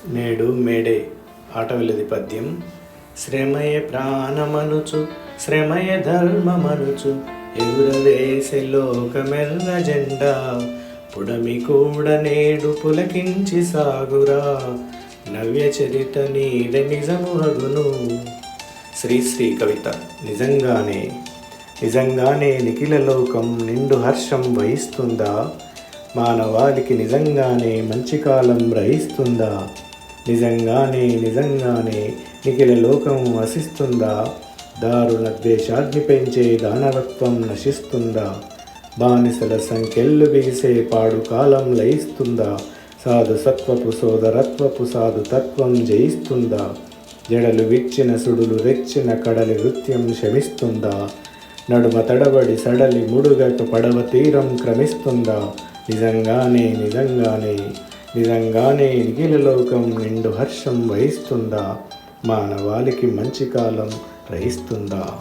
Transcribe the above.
నేడు మేడే ఆటవిల్లది పద్యం. శ్రమయ ప్రాణమనుచు శ్రమయ ధర్మమనుచు ఎగురవేసే లోకమెల్ల జెండా పుడమి కూడా నేడు పులకించి సాగురా నవ్య చరిత నీడ నిజమురగును. శ్రీశ్రీ కవిత. నిజంగానే నిఖిల లోకం నిండు హర్షం వహిస్తుందా? మానవాళికి నిజంగానే మంచి కాలం గ్రహిస్తుందా? నిజంగానే నిఖిల లోకం వసిస్తుందా? దారుణ ద్వేషాగ్ని పెంచే దానవత్వం నశిస్తుందా? బానిసల సంఖ్యలు బిగిసే పాడు కాలం లయిస్తుందా? సాధు సత్వపు సోదరత్వపు సాధుతత్వం జయిస్తుందా? జడలు విచ్చిన సుడులు రెచ్చిన కడలి నృత్యం శమిస్తుందా? నడుమ తడబడి సడలి ముడుగక పడవ తీరం క్రమిస్తుందా? నిజంగానే నిఖిల లోకం నిండు హర్షం వహిస్తుందా? మానవాళికి మంచి కాలం గ్రహిస్తుందా?